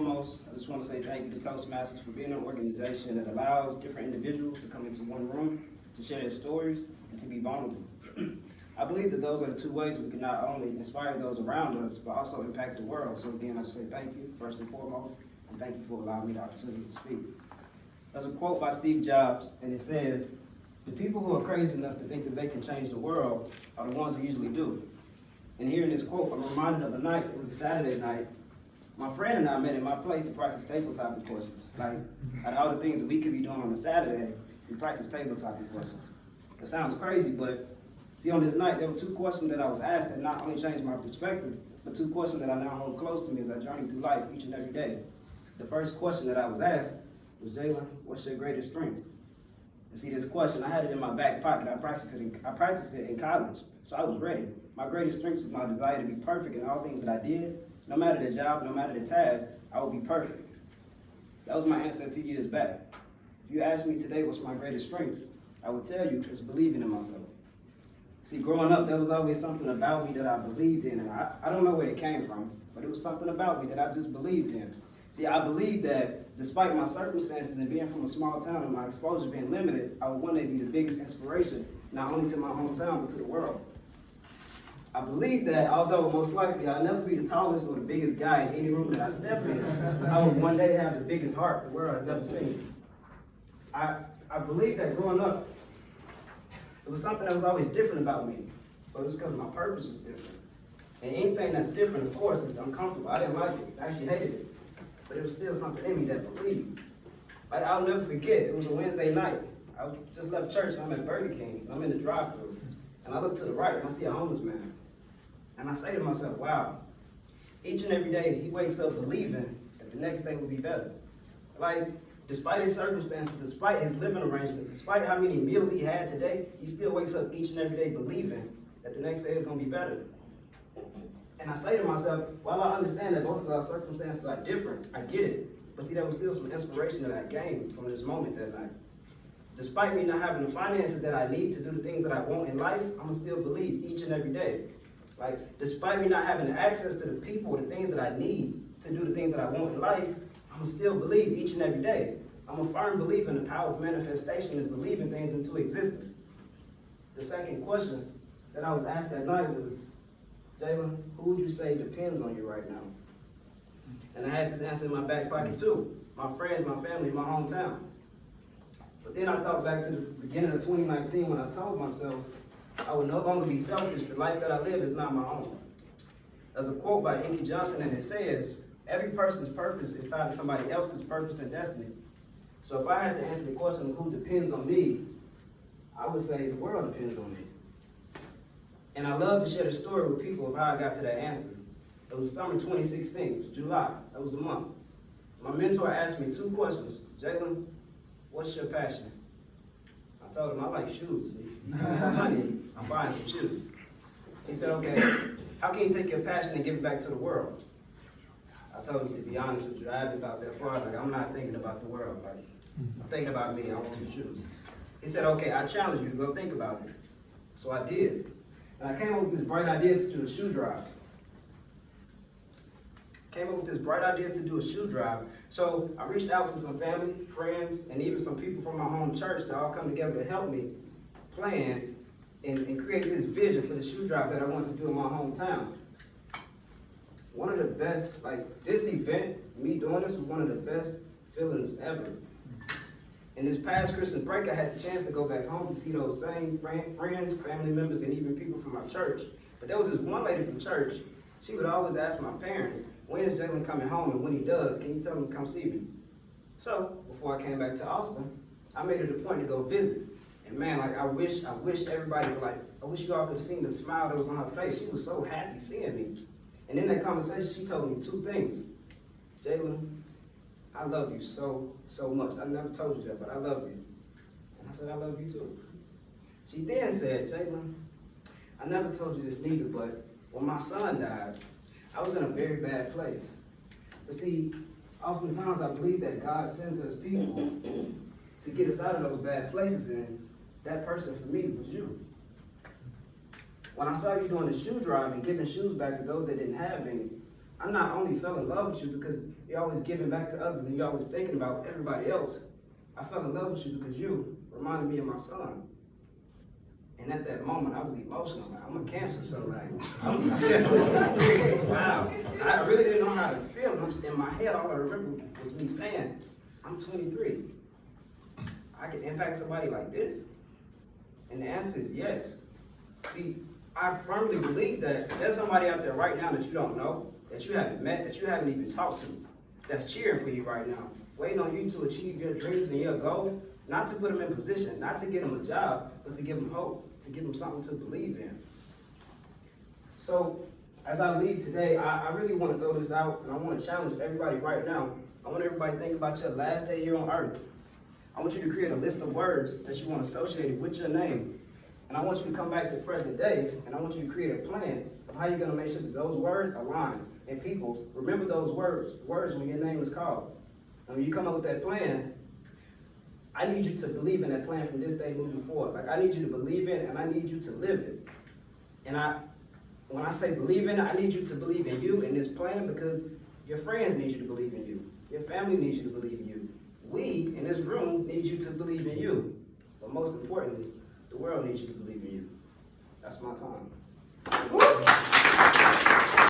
foremost, I just want to say thank you to Toastmasters for being an organization that allows different individuals to come into one room, to share their stories, and to be vulnerable. I believe that those are the two ways we can not only inspire those around us, but also impact the world. So again, I just say thank you, first and foremost, and thank you for allowing me the opportunity to speak. There's a quote by Steve Jobs, and it says, "The people who are crazy enough to think that they can change the world are the ones who usually do." And hearing this quote, I'm reminded of a night, it was a Saturday night. My friend and I met at my place to practice tabletop questions. Like, out of all the things that we could be doing on a Saturday, we practice tabletop questions. It sounds crazy, but see, on this night, there were two questions that I was asked that not only changed my perspective, but two questions that I now hold close to me as I journey through life each and every day. The first question that I was asked was, "Jalan, what's your greatest strength?" And see, this question, I had it in my back pocket. I practiced it in college, so I was ready. My greatest strength was my desire to be perfect in all things that I did. No matter the job, no matter the task, I would be perfect. That was my answer a few years back. If you ask me today what's my greatest strength, I would tell you it's believing in myself. See, growing up, there was always something about me that I believed in, and I don't know where it came from, but it was something about me that I just believed in. See, I believed that despite my circumstances and being from a small town and my exposure being limited, I would one day be the biggest inspiration, not only to my hometown, but to the world. I believe that although most likely I'll never be the tallest or the biggest guy in any room that I step in, I would one day have the biggest heart the world has ever seen. I believe that growing up, it was something that was always different about me, but it was because my purpose was different. And anything that's different, of course, is uncomfortable. I didn't like it. I actually hated it. But it was still something in me that believed. Like, I'll never forget, it was a Wednesday night. I just left church and I'm at Burger King, and I'm in the drive-thru. And I look to the right and I see a homeless man. And I say to myself, wow, each and every day he wakes up believing that the next day will be better. Like, despite his circumstances, despite his living arrangements, despite how many meals he had today, he still wakes up each and every day believing that the next day is going to be better. And I say to myself, while I understand that both of our circumstances are different, I get it. But see, there was still some inspiration that I gained from this moment that night. Despite me not having the finances that I need to do the things that I want in life, I'm going to still believe each and every day. Like, despite me not having the access to the people, the things that I need to do the things that I want in life, I'm going to still believe each and every day. I'm a firm believer in the power of manifestation and believing things into existence. The second question that I was asked that night was, "Jalan, who would you say depends on you right now?" And I had this answer in my back pocket too. My friends, my family, my hometown. But then I thought back to the beginning of 2019 when I told myself I would no longer be selfish. The life that I live is not my own. There's a quote by Inky Johnson, and it says, "Every person's purpose is tied to somebody else's purpose and destiny." So if I had to answer the question of who depends on me, I would say the world depends on me. And I love to share the story with people of how I got to that answer. It was summer 2016, it was July, that was the month. My mentor asked me two questions. "Jalan, what's your passion?" I told him I like shoes. Give me some money, I'm buying some shoes. He said, "Okay, how can you take your passion and give it back to the world?" I told him, to be honest with you, I haven't thought that far. Like, I'm not thinking about the world. Like, I'm thinking about me, I want some shoes. He said, "Okay, I challenge you to go think about it." So I did. And I came up with this bright idea to do a shoe drive. So I reached out to some family, friends, and even some people from my home church to all come together to help me plan and create this vision for the shoe drive that I wanted to do in my hometown. One of the best, like, this event, me doing this was one of the best feelings ever. In this past Christmas break, I had the chance to go back home to see those same friends, family members, and even people from my church. But there was this one lady from church. She would always ask my parents, "When is Jalan coming home? And when he does, can you tell him to come see me?" So before I came back to Austin, I made it a point to go visit. And man, like, I wish everybody would, like, I wish you all could have seen the smile that was on her face. She was so happy seeing me. And in that conversation, she told me two things. "Jalan, I love you so much. I never told you that, but I love you." And I said, "I love you too." She then said, "Jalan, I never told you this neither, but when my son died, I was in a very bad place." But see, oftentimes I believe that God sends us people to get us out of those bad places, and that person for me was you. When I saw you doing the shoe drive and giving shoes back to those that didn't have any, I not only fell in love with you because you're always giving back to others and you're always thinking about everybody else. I fell in love with you because you reminded me of my son. And at that moment, I was emotional. Like, I'm a Cancer, so wow. I really didn't know how to feel. In my head, all I remember was me saying, I'm 23. I can impact somebody like this? And the answer is yes. See, I firmly believe that there's somebody out there right now that you don't know, that you haven't met, that you haven't even talked to, that's cheering for you right now, waiting on you to achieve your dreams and your goals, not to put them in position, not to get them a job, but to give them hope, to give them something to believe in. So, as I leave today, I really want to throw this out, and I want to challenge everybody right now. I want everybody to think about your last day here on earth. I want you to create a list of words that you want associated with your name. And I want you to come back to present day, and I want you to create a plan of how you're going to make sure that those words align. And people, remember those words when your name is called. And when you come up with that plan, I need you to believe in that plan from this day moving forward. Like, I need you to believe in it, and I need you to live it. And when I say believe in it, I need you to believe in you in this plan, because your friends need you to believe in you. Your family needs you to believe in you. We, in this room, need you to believe in you. But most importantly, the world needs you to believe in you. That's my time.